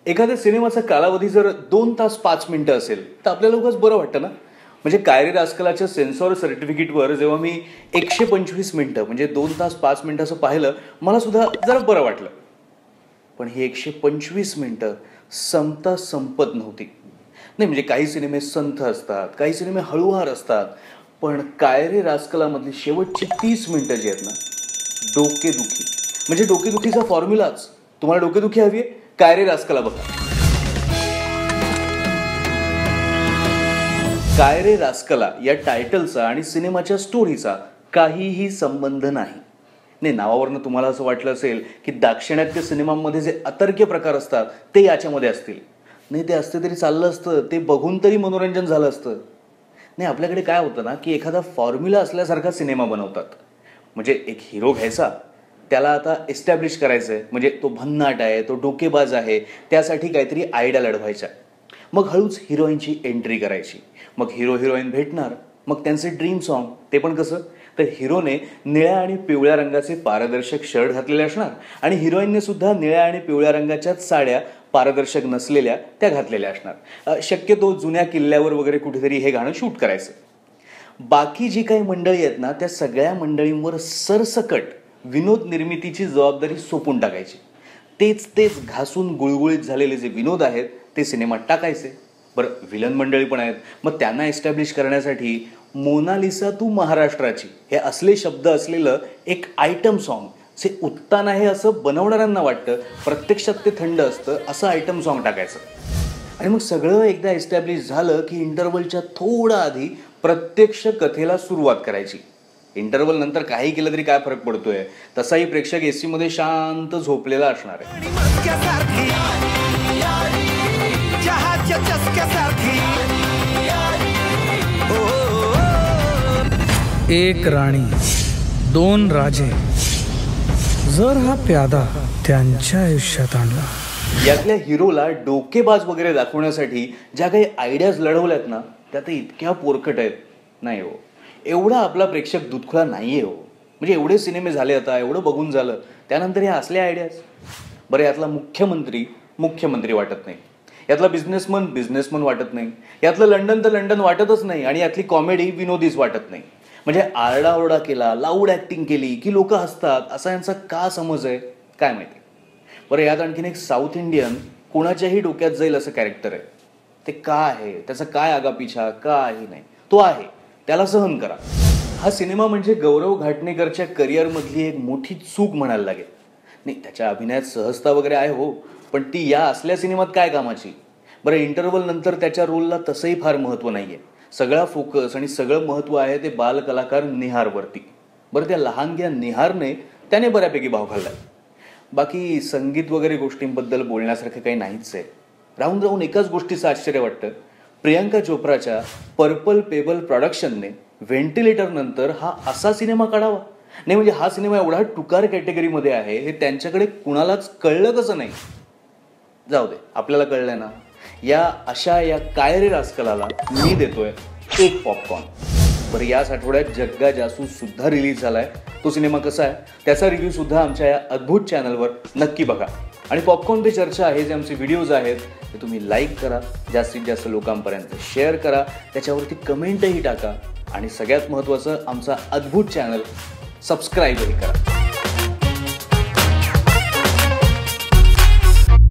एखाद्या सिनेमाचा कालावधी जर 2 तास 5 मिनिटं असेल तर आपल्याला उगाच बरं वाटतं ना. म्हणजे कायरे रास्कलाच्या सेन्सॉर सर्टिफिकेटवर जेव्हा मी 125 मिनिटं म्हणजे 2 तास 5 मिनिटं असं पाहिलं, मला सुद्धा जरा बरं वाटलं. पण ही 125 मिनिटं संपत नव्हती. नाही म्हणजे काही सिनेमे संथ असतात, काही सिनेमे हळूवार असतात, पण कायरे रास्कलामधली शेवटची 30 मिनिटं जी आहेत ना, डोकेदुखी. म्हणजे डोकेदुखीचा फॉर्म्युलाच. तुम्हाला डोकेदुखी हवी आहे? कायरे रास्कला बघा. कायरे रास्कला या टायटलचा आणि सिनेमाच्या स्टोरीचा काहीही संबंध नाही. नाही, नावावरनं तुम्हाला असं वाटलं असेल की दाक्षिणात्य सिनेमांमध्ये जे अतर्क्य प्रकार असतात ते याच्यामध्ये असतील. नाही, ते असते तरी चाललं असतं, ते बघून तरी मनोरंजन झालं असतं. नाही, आपल्याकडे काय होतं ना की एखादा फॉर्म्युला असल्यासारखा सिनेमा बनवतात. म्हणजे एक हिरो घ्यायचा, त्याला आता एस्टॅब्लिश करायचं आहे, म्हणजे तो भन्नाट आहे, तो डोकेबाज आहे, त्यासाठी काहीतरी आयडिया लढवायच्या. मग हळूच हिरोईनची एंट्री करायची. मग हिरो हिरोईन भेटणार, मग त्यांचे ड्रीम सॉन्ग. ते पण कसं, तर हिरोने निळ्या आणि पिवळ्या रंगाचे पारदर्शक शर्ट घातलेले असणार आणि हिरोईनने सुद्धा निळ्या आणि पिवळ्या रंगाच्याच साड्या पारदर्शक नसलेल्या त्या घातलेल्या असणार. शक्यतो जुन्या किल्ल्यावर वगैरे कुठेतरी हे गाणं शूट करायचं. बाकी जी काही मंडळी आहेत ना, त्या सगळ्या मंडळींवर सरसकट विनोद निर्मितीची जबाबदारी सोपून टाकायची. तेच घासून गुळगुळीत झालेले जे विनोद आहेत ते सिनेमात टाकायचे. बरं, विलन मंडळी पण आहेत, मग त्यांना एस्टॅब्लिश करण्यासाठी मोनालिसा तू महाराष्ट्राची हे असले शब्द असलेलं एक आयटम सॉन्ग जे उत्तान आहे असं बनवणाऱ्यांना वाटतं, प्रत्यक्षात ते थंड असतं असं आयटम सॉन्ग टाकायचं. आणि मग सगळं एकदा एस्टॅब्लिश झालं की इंटरव्हलच्या थोडं आधी प्रत्यक्ष कथेला सुरुवात करायची. इंटरव्हल नंतर काही केलं तरी काय फरक पडतोय, तसाही प्रेक्षक एसी मध्ये शांत झोपलेला असणार आहे. एक राणी, 2 राजे, जर हा प्यादा त्यांच्या आयुष्यात आणला. यातल्या हिरोला डोकेबाज वगैरे दाखवण्यासाठी ज्या काही आयडियाज लढवल्यात ना, त्या तर इतक्या पोरकट आहेत. नाही हो, एवढा आपला प्रेक्षक दुधखुळा नाहीये हो. म्हणजे एवढे सिनेमे झाले, आता एवढं बघून झालं, त्यानंतर ह्या असल्या आयडियाज. बरं, यातला मुख्यमंत्री वाटत नाही, यातला बिझनेसमन वाटत नाही, यातलं लंडन तर लंडन वाटतच नाही, आणि यातली कॉमेडी विनोदीच वाटत नाही. म्हणजे आरडाओरडा केला, लाऊड ॲक्टिंग केली की लोक हसतात, असा यांचा का समज आहे काय माहिती. बरं, यात आणखीन एक साऊथ इंडियन कोणाच्याही डोक्यात जाईल असं कॅरेक्टर आहे. ते का आहे, त्याचा काय आगापिछा काही नाही, तो आहे, त्याला सहन करा. हा सिनेमा म्हणजे गौरव घाटणेकरच्या करिअरमधली एक मोठी चूक म्हणायला लागेल. नाही, त्याच्या अभिनयात सहजता वगैरे आहे हो, पण ती या असल्या सिनेमात काय कामाची. बरं, इंटरव्हल नंतर त्याच्या रोलला तसंही फार महत्त्व नाही आहे. सगळा फोकस आणि सगळं महत्त्व आहे ते बालकलाकार निहारवरती. बरं, त्या लहानग्या निहारने त्याने बऱ्यापैकी भाव खाल्ला. बाकी संगीत वगैरे गोष्टींबद्दल बोलण्यासारखं काही नाहीच आहे. राहून राहून एकाच गोष्टीचं आश्चर्य वाटतं, प्रियंका चोप्राच्या पर्पल पेबल प्रोडक्शनने व्हेंटिलेटर नंतर हा असा सिनेमा काढावा. नाही म्हणजे हा सिनेमा एवढा टुकार कॅटेगरीमध्ये आहे हे त्यांच्याकडे कुणालाच कळलं कसं नाही. जाऊ दे, आपल्याला कळलंय ना. या कायरे रास्कलाला मी देतोय 1 पॉपकॉर्न. बरं, याच आठवड्यात जग्गा जासूस सुद्धा रिलीज झालाय. तो सिनेमा कसा आहे त्याचा रिव्ह्यू सुद्धा आमच्या या अद्भुत चॅनलवर नक्की बघा. आणि पॉपकॉर्न पे चर्चा हे जे आमचे व्हिडिओज आहेत ते तुम्ही लाईक करा, जास्तीत जास्त लोकांपर्यंत शेअर करा, त्याच्यावरती कमेंटही टाका, आणि सगळ्यात महत्त्वाचं आमचा अद्भुत चॅनल सबस्क्राईबही करा.